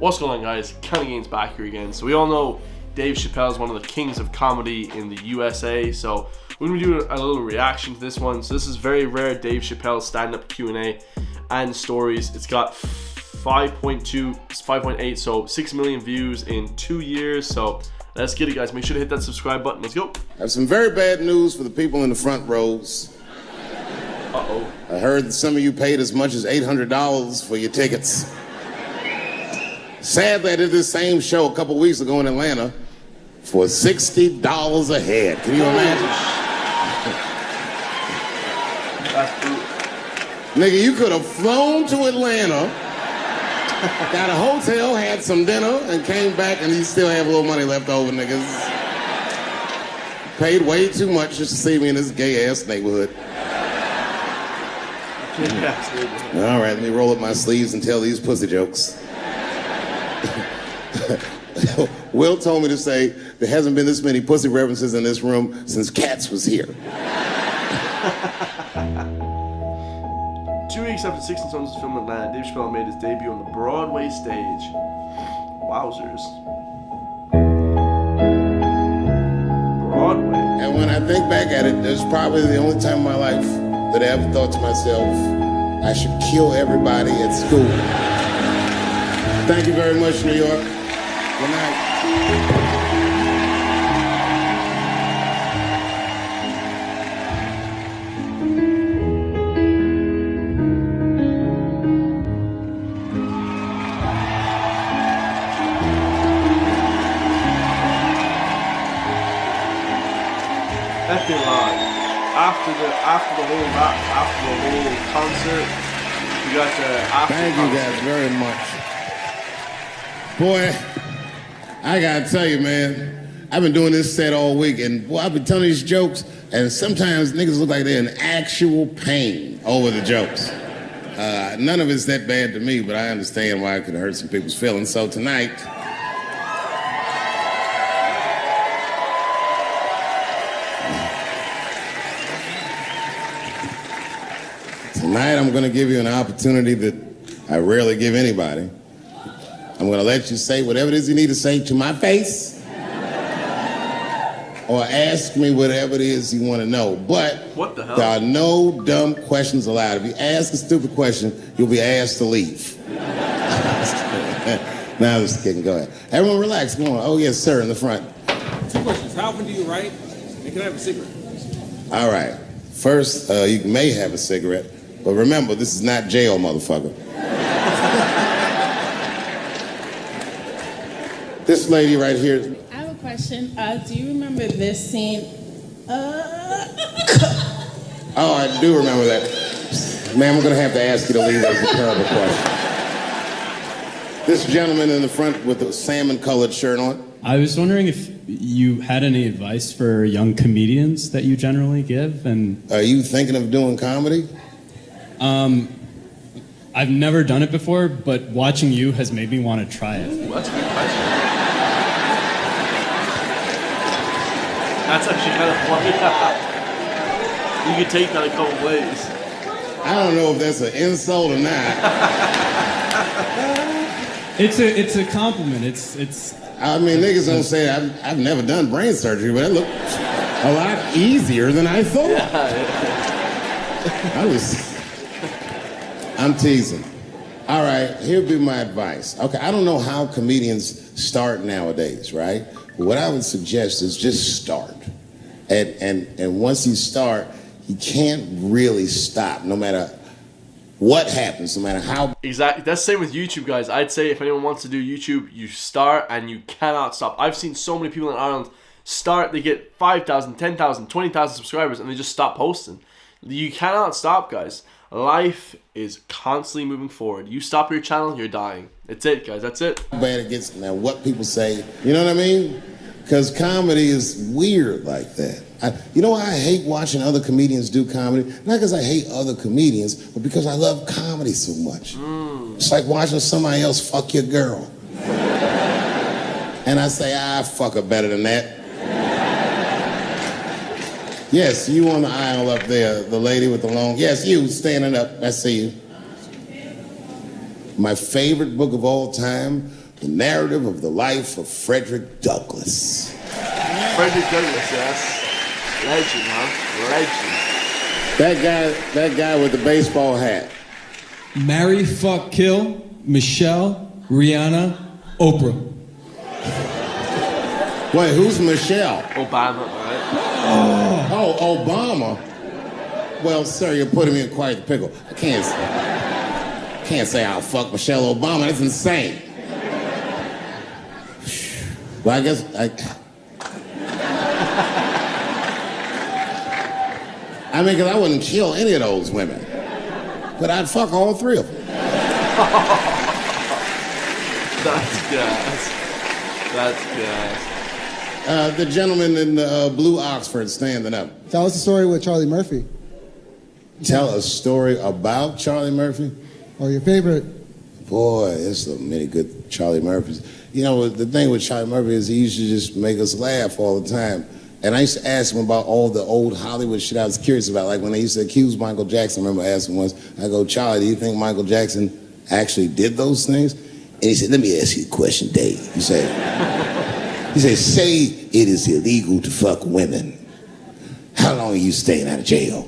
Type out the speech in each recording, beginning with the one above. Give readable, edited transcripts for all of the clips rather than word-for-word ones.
What's going on, guys? Kenny Gaines back here again. So we all know Dave Chappelle is one of the kings of comedy in the USA. So we're going to do a little reaction to this one. So this is very rare Dave Chappelle stand-up Q&A and stories. It's got 5.8, so 6 million views in 2 years. So let's get it, guys. Make sure to hit that subscribe button. Let's go. I have some very bad news for the people in the front rows. Uh-oh. I heard that some of you paid as much as $800 for your tickets. Sadly, I did this same show a couple weeks ago in Atlanta for $60 a head. Can you imagine? That's brutal. Nigga, you could have flown to Atlanta, got a hotel, had some dinner, and came back and you still have a little money left over, niggas. Paid way too much just to see me in this gay-ass neighborhood. All right, let me roll up my sleeves and tell these pussy jokes. Will told me to say there hasn't been this many pussy references in this room since Cats was here. 2 weeks after 16 Sons was filmed in Atlanta, Dave Chappelle made his debut on the Broadway stage. Wowzers. Broadway. And when I think back at it, there's probably the only time in my life that I ever thought to myself, I should kill everybody at school. Thank you very much, New York. Good night. Epilogue. After the whole concert, we got the after Thank concert. you guys very much. Boy, I gotta tell you, man, I've been doing this set all week, and boy, I've been telling these jokes, and sometimes niggas look like they're in actual pain over the jokes. None of it's that bad to me, but I understand why it could hurt some people's feelings. So tonight, I'm gonna give you an opportunity that I rarely give anybody. I'm gonna let you say whatever it is you need to say to my face, or ask me whatever it is you want to know. But what the hell? There are no dumb questions allowed. If you ask a stupid question, you'll be asked to leave. Now this kidding. Go ahead. Everyone relax. Go on. Oh yes, sir, in the front. 2 questions. How often do you write? And can I have a cigarette? All right. First, you may have a cigarette, but remember, this is not jail, motherfucker. This lady right here. I have a question. Do you remember this scene? Oh, I do remember that. Ma'am, I'm gonna have to ask you to leave. That was a terrible question. This gentleman in the front with the salmon-colored shirt on. I was wondering if you had any advice for young comedians that you generally give, and... Are you thinking of doing comedy? I've never done it before, but watching you has made me want to try it. Ooh, that's a good question. That's actually kind of funny. You could take that a couple ways. I don't know if that's an insult or not. It's a compliment. It's. I mean, niggas don't say I've never done brain surgery, but it looked a lot easier than I thought. I'm teasing. All right, here'd be my advice. Okay, I don't know how comedians start nowadays, right? But what I would suggest is just start. And once you start, you can't really stop, no matter what happens, no matter how... Exactly. That's the same with YouTube, guys. I'd say if anyone wants to do YouTube, you start and you cannot stop. I've seen so many people in Ireland start, they get 5,000, 10,000, 20,000 subscribers, and they just stop posting. You cannot stop, guys. Life is constantly moving forward. You stop your channel, you're dying. That's it, guys. That's it. How bad it gets now, what people say, you know what I mean? Because comedy is weird like that. You know why I hate watching other comedians do comedy? Not because I hate other comedians, but because I love comedy so much. It's like watching somebody else fuck your girl. And I say, fuck her better than that. Yes, you on the aisle up there, the lady with the long... Yes, you standing up. I see you. My favorite book of all time The narrative of the life of Frederick Douglass. Frederick Douglass, yes. Legend, huh? Legend. That guy with the baseball hat. Marry, fuck, kill, Michelle, Rihanna, Oprah. Wait, who's Michelle? Obama, right? Oh, Obama. Well, sir, you're putting me in quite the pickle. I can't say I'll fuck Michelle Obama. That's insane. Well, I guess I mean, because I wouldn't kill any of those women, but I'd fuck all three of them. That's gas. That's gas. The gentleman in the blue Oxford standing up. Tell us the story with Charlie Murphy. Tell a story about Charlie Murphy? Or your favorite. Boy, there's so many good Charlie Murphys. You know, the thing with Charlie Murphy is he used to just make us laugh all the time. And I used to ask him about all the old Hollywood shit I was curious about. Like when they used to accuse Michael Jackson, I remember asking once, I go, Charlie, do you think Michael Jackson actually did those things? And he said, let me ask you a question, Dave. He said, say it is illegal to fuck women. How long are you staying out of jail?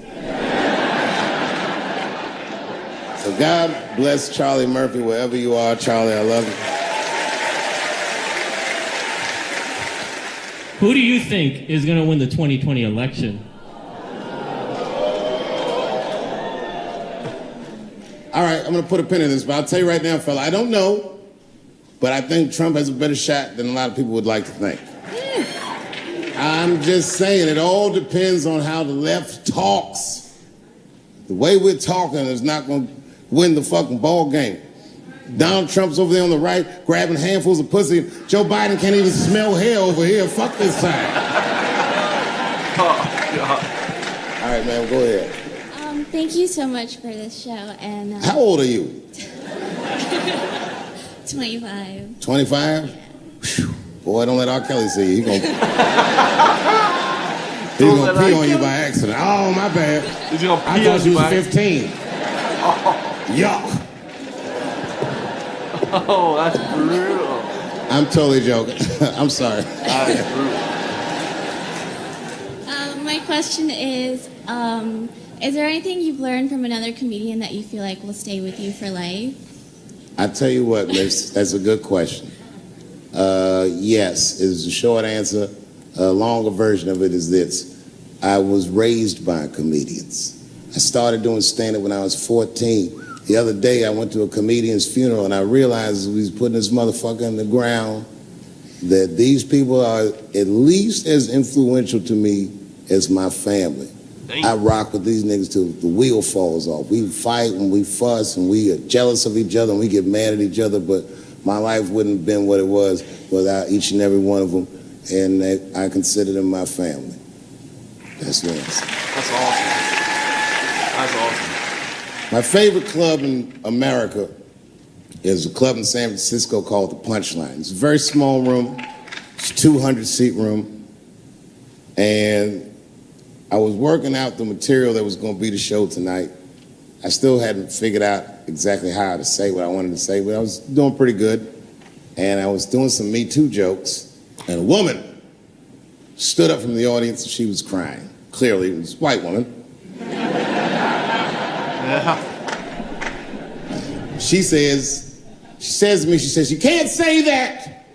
So God bless Charlie Murphy, wherever you are. Charlie, I love you. Who do you think is going to win the 2020 election? All right, I'm going to put a pin in this, but I'll tell you right now, fella, I don't know, but I think Trump has a better shot than a lot of people would like to think. I'm just saying, it all depends on how the left talks. The way we're talking is not going to win the fucking ball game. Donald Trump's over there on the right, grabbing handfuls of pussy. Joe Biden can't even smell hair over here. Fuck this side. Oh, God. All right, man, go ahead. Thank you so much for this show. And How old are you? 25. 25? Yeah. Boy, don't let R. Kelly see you. He's gonna pee on you by accident. Oh, my bad. He's gonna I pee thought on you you was by 15. Yuck. Oh, that's brutal. I'm totally joking. I'm sorry. That's brutal. My question is there anything you've learned from another comedian that you feel like will stay with you for life? I tell you what, Liz, that's a good question. Yes, is the short answer. A longer version of it is this. I was raised by comedians. I started doing stand-up when I was 14. The other day, I went to a comedian's funeral, and I realized as we was putting this motherfucker in the ground that these people are at least as influential to me as my family. I rock with these niggas till the wheel falls off. We fight and we fuss and we are jealous of each other and we get mad at each other, but my life wouldn't have been what it was without each and every one of them, and I consider them my family. That's the answer. That's awesome. That's awesome. My favorite club in America is a club in San Francisco called The Punchline. It's a very small room. It's a 200-seat room. And I was working out the material that was going to be the show tonight. I still hadn't figured out exactly how to say what I wanted to say, but I was doing pretty good. And I was doing some Me Too jokes. And a woman stood up from the audience and she was crying. Clearly, it was a white woman. She says to me, you can't say that.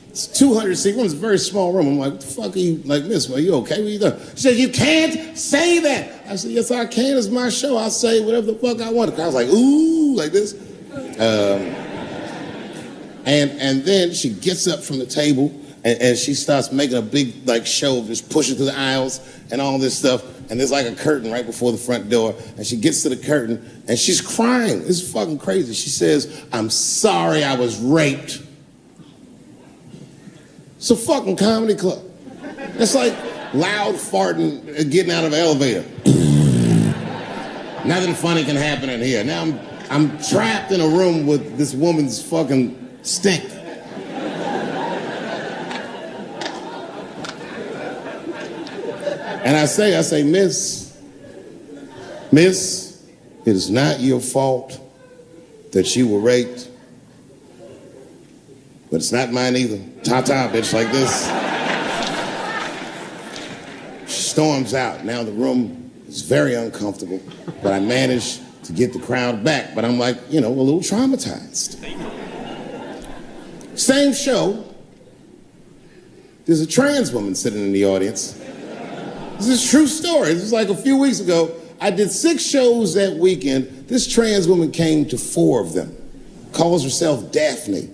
It's 200-seat room, it's a very small room. I'm like, what the fuck are you, like, miss, are you okay? What are you doing? She said, you can't say that. I said, yes, I can, it's my show. I'll say whatever the fuck I want. I was like, ooh, like this. And then she gets up from the table and she starts making a big, like, show of just pushing through the aisles and all this stuff. And there's like a curtain right before the front door. And she gets to the curtain and she's crying. It's fucking crazy. She says, I'm sorry I was raped. It's a fucking comedy club. It's like loud farting getting out of an elevator. Nothing funny can happen in here. Now I'm trapped in a room with this woman's fucking stink. And I say, miss, it is not your fault that you were raped. It's not mine either. Ta-ta, bitch, like this. She storms out. Now the room is very uncomfortable, but I managed to get the crowd back. But I'm like, a little traumatized. Same show. There's a trans woman sitting in the audience. This is a true story. This was like a few weeks ago. I did 6 shows that weekend. This trans woman came to 4 of them. Calls herself Daphne.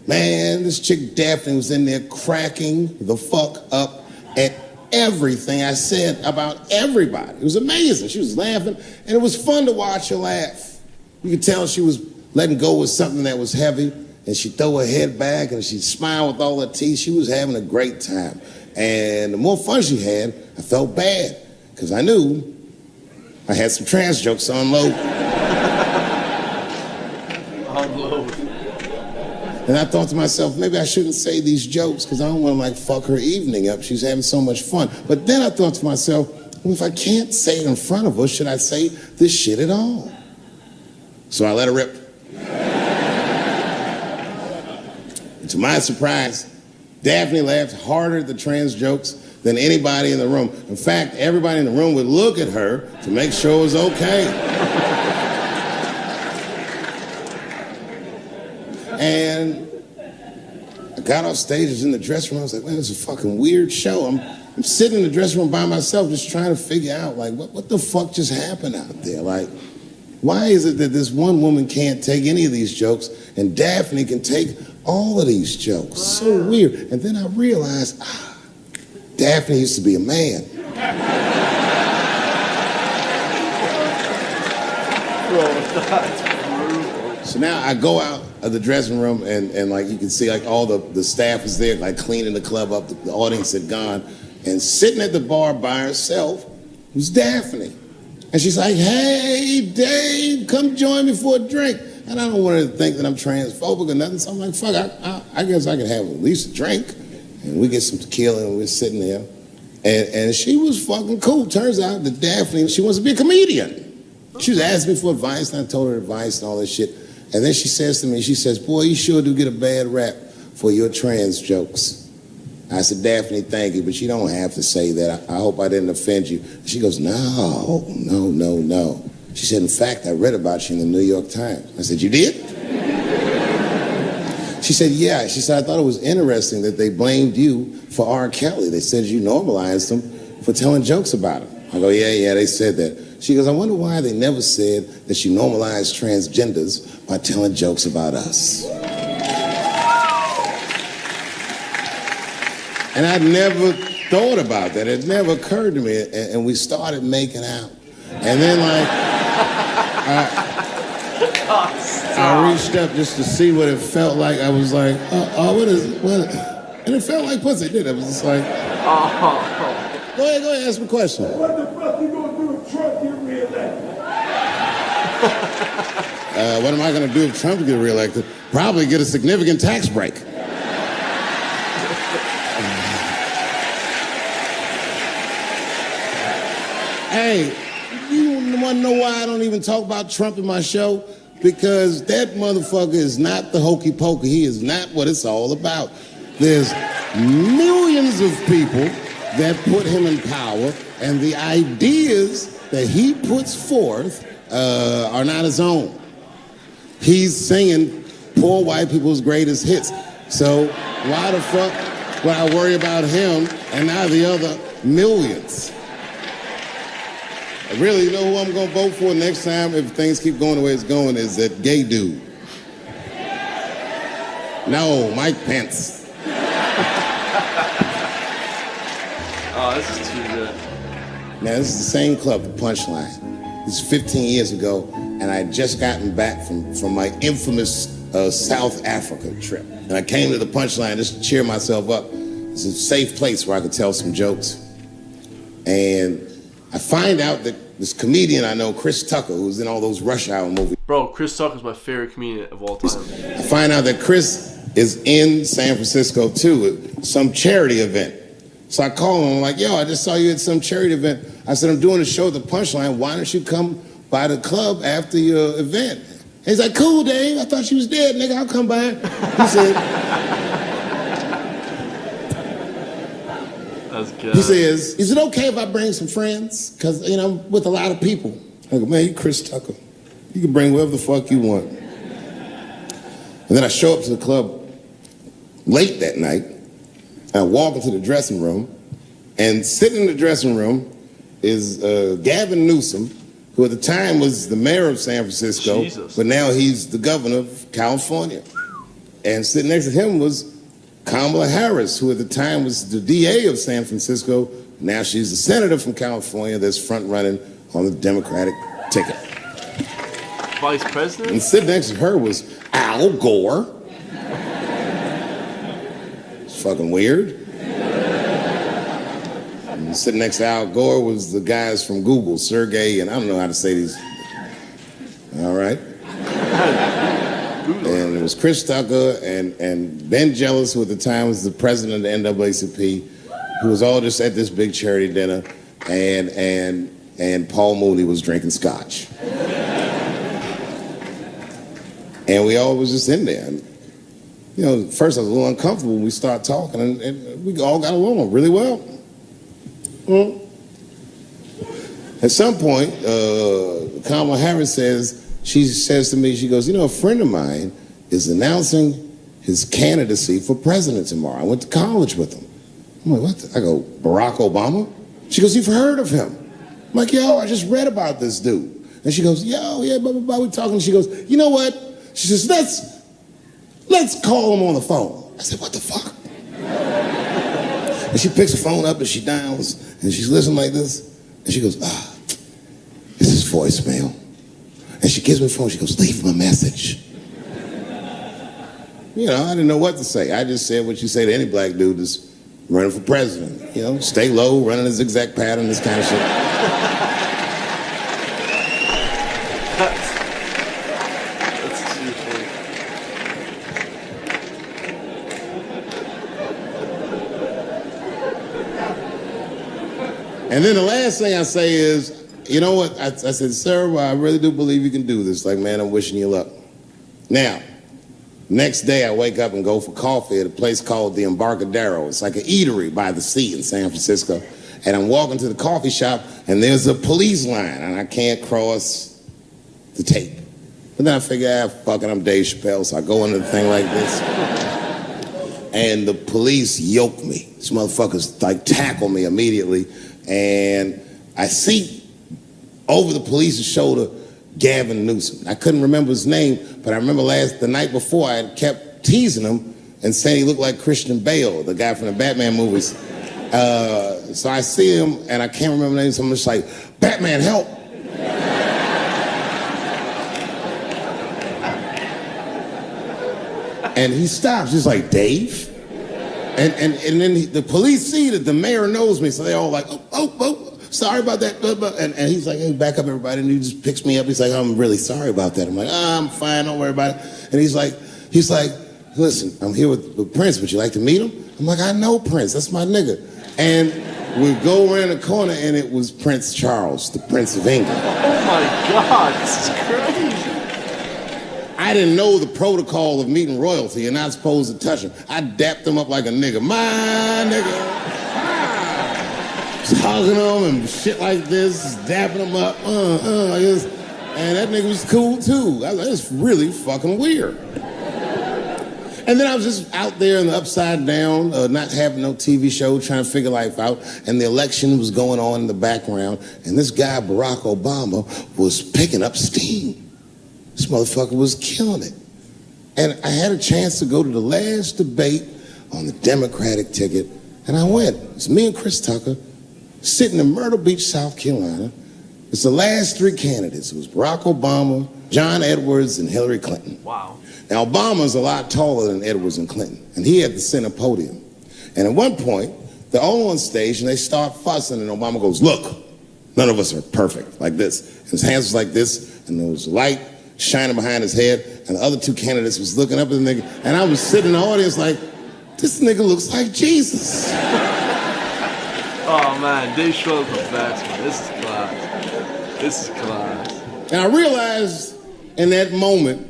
Man, this chick Daphne was in there cracking the fuck up at everything I said about everybody. It was amazing. She was laughing, and it was fun to watch her laugh. You could tell she was letting go of something that was heavy, and she'd throw her head back, and she'd smile with all her teeth. She was having a great time. And the more fun she had, I felt bad, because I knew I had some trans jokes to unload. And I thought to myself, maybe I shouldn't say these jokes because I don't want to fuck her evening up. She's having so much fun. But then I thought to myself, well, if I can't say it in front of her, should I say this shit at all? So I let her rip. And to my surprise, Daphne laughed harder at the trans jokes than anybody in the room. In fact, everybody in the room would look at her to make sure it was okay. And I got off stage, I was in the dressing room, I was like, man, this is a fucking weird show. I'm sitting in the dressing room by myself just trying to figure out, what the fuck just happened out there? Why is it that this one woman can't take any of these jokes and Daphne can take all of these jokes? So weird. And then I realized, Daphne used to be a man. Bro, that's brutal. So now I go out of the dressing room and you can see all the staff is there cleaning the club up. The audience had gone. And sitting at the bar by herself was Daphne. And she's like, hey, Dave, come join me for a drink. And I don't want her to think that I'm transphobic or nothing. So I'm like, fuck, I guess I could have at least a drink. And we get some tequila and we're sitting there. And she was fucking cool. Turns out that Daphne, she wants to be a comedian. She was asking me for advice, and I told her advice and all this shit. And then she says to me, boy, you sure do get a bad rap for your trans jokes. I said, Daphne, thank you, but you don't have to say that. I hope I didn't offend you. She goes, no. She said, in fact, I read about you in the New York Times. I said, you did? She said, yeah. She said, I thought it was interesting that they blamed you for R. Kelly. They said you normalized him for telling jokes about him. I go, yeah, they said that. She goes, I wonder why they never said that you normalized transgenders by telling jokes about us. And I'd never thought about that. It never occurred to me. And we started making out. And then I reached up just to see what it felt like. I was like, what? And it felt like pussy, did it? I was just like, Go ahead, ask me a question. What the fuck you gonna do if Trump get reelected? What am I gonna do if Trump get reelected? Probably get a significant tax break. Hey, you wanna know why I don't even talk about Trump in my show? Because that motherfucker is not the hokey pokey. He is not what it's all about. There's millions of people that put him in power, and the ideas that he puts forth are not his own. He's singing poor white people's greatest hits. So why the fuck would I worry about him and not the other millions? Really, you know who I'm gonna vote for next time if things keep going the way it's going is that gay dude. No, Mike Pence. Oh, this is too good. Now, this is the same club, the Punchline. This is 15 years ago, and I had just gotten back from my infamous South Africa trip. And I came to the Punchline just to cheer myself up. It's a safe place where I could tell some jokes. And I find out that this comedian I know, Chris Tucker, who's in all those Rush Hour movies. Bro, Chris Tucker's my favorite comedian of all time. I find out that Chris is in San Francisco too, at some charity event. So I call him, I'm like, yo, I just saw you at some charity event. I said, I'm doing a show at the Punchline. Why don't you come by the club after your event? And he's like, cool, Dave. I thought you was dead, nigga. I'll come by. He said, That's good. He says, is it okay if I bring some friends? Because, you know, I'm with a lot of people. I go, man, you Chris Tucker. You can bring whoever the fuck you want. And then I show up to the club late that night. I walk into the dressing room, and sitting in the dressing room is Gavin Newsom, who at the time was the mayor of San Francisco, Jesus. but now he's the governor of California. And sitting next to him was Kamala Harris, who at the time was the DA of San Francisco. Now she's the senator from California that's front running on the Democratic ticket. Vice president? And sitting next to her was Al Gore. It's fucking weird. And sitting next to Al Gore was the guys from Google, Sergey, and I don't know how to say these. All right. And it was Chris Tucker and Ben Jealous, who at the time was the president of the NAACP, who was all just at this big charity dinner, and Paul Mooney was drinking scotch. And we all was just in there. And, you know, at first I was a little uncomfortable when we started talking, and we all got along really well. At some point, Kamala Harris says to me, she goes, you know, a friend of mine is announcing his candidacy for president tomorrow. I went to college with him. I'm like, what? I go, Barack Obama? She goes, you've heard of him? I'm like, yo, I just read about this dude. And she goes, yo, yeah, blah, blah, blah, we talking. She goes, you know what? She says, let's call him on the phone. I said, what the fuck? And she picks the phone up and she dials and she's listening like this. And she goes, this is voicemail. And she gives me the phone. She goes, leave him a message. You know, I didn't know what to say. I just said what you say to any black dude that's running for president. You know, stay low, running a zigzag pattern, this kind of shit. And then the last thing I say is, you know what? I said, sir, well, I really do believe you can do this. Like, man, I'm wishing you luck. Now, next day I wake up and go for coffee at a place called the Embarcadero. It's like an eatery by the sea in San Francisco. And I'm walking to the coffee shop and there's a police line and I can't cross the tape. But then I figure, fuck it, I'm Dave Chappelle, so I go into the thing like this. And the police yoke me. These motherfuckers like tackle me immediately. And I see over the police's shoulder Gavin Newsom. I couldn't remember his name, but I remember the night before I had kept teasing him and saying he looked like Christian Bale, the guy from the Batman movies. So I see him and I can't remember the name, so I'm just like, Batman, help! And he stops, he's like, Dave? And then the police see that the mayor knows me, so they're all like, oh, sorry about that. And he's like, hey, back up, everybody. And he just picks me up. He's like, I'm really sorry about that. I'm like, I'm fine, don't worry about it. And he's like, listen, I'm here with Prince. Would you like to meet him? I'm like, I know Prince. That's my nigga. And we go around the corner, and it was Prince Charles, the Prince of England. Oh my God, this is crazy. I didn't know the protocol of meeting royalty. You're not supposed to touch him. I dapped him up like a nigga. My nigga. Just hugging him and shit like this, dapping him up. And that nigga was cool too. I was like, it's really fucking weird. And then I was just out there in the upside down, not having no TV show, trying to figure life out. And the election was going on in the background. And this guy, Barack Obama, was picking up steam. This motherfucker was killing it. And I had a chance to go to the last debate on the Democratic ticket, and I went. It's me and Chris Tucker sitting in Myrtle Beach, South Carolina. It's the last three candidates. It was Barack Obama, John Edwards, and Hillary Clinton. Wow. Now, Obama's a lot taller than Edwards and Clinton, and he had the center podium. And at one point, they're all on stage, and they start fussing, and Obama goes, look, none of us are perfect, like this. And his hands was like this, and there was light shining behind his head, and the other two candidates was looking up at the nigga, and I was sitting in the audience like, this nigga looks like Jesus. Oh man, Dave Chappelle's the best, man. This is class. This is class. And I realized in that moment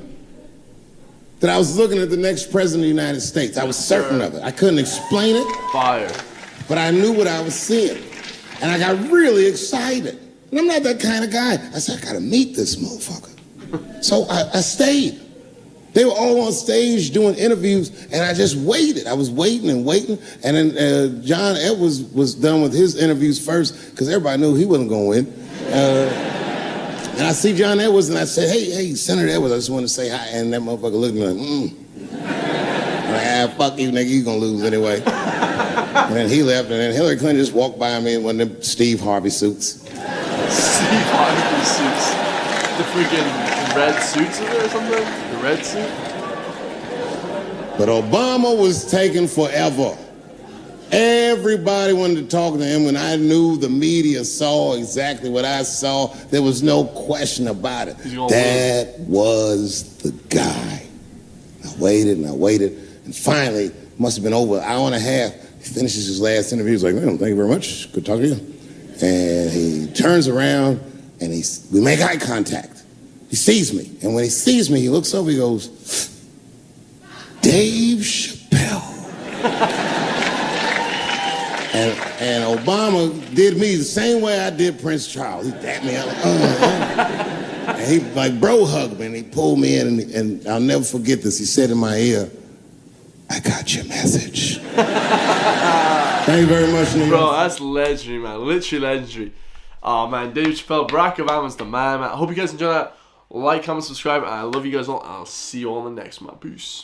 that I was looking at the next president of the United States. I was certain of it. I couldn't explain it. Fire. but I knew what I was seeing. And I got really excited. And I'm not that kind of guy. I said, I gotta meet this motherfucker. So I stayed. They were all on stage doing interviews, and I just waited. I was waiting and waiting, and then John Edwards was done with his interviews first, because everybody knew he wasn't gonna win. And I see John Edwards, and I said, hey, Senator Edwards, I just want to say hi. And that motherfucker looked at me like, I'm like, fuck you, nigga, you gonna lose anyway. And then he left, and then Hillary Clinton just walked by me in one of them Steve Harvey suits. Steve Harvey suits. The freaking red suits in there or something? The red suit? But Obama was taking forever. Everybody wanted to talk to him. When I knew the media saw exactly what I saw, there was no question about it. That was the guy. I waited and I waited, and finally, it must have been over an hour and a half, he finishes his last interview. He's like, man, thank you very much. Good talking to you. And he turns around, and we make eye contact. He sees me, and when he sees me, he looks over, he goes, Dave Chappelle. And Obama did me the same way I did Prince Charles. He tapped me out, and he like bro hugged me, and he pulled me in, and I'll never forget this. He said in my ear, I got your message. Thank you very much, New Bro, that's legendary, man. Literally legendary. Oh, man, Dave Chappelle, Barack Obama's the man, man. I hope you guys enjoy that. Like, comment, subscribe, and I love you guys all. I'll see you all in the next one. Peace.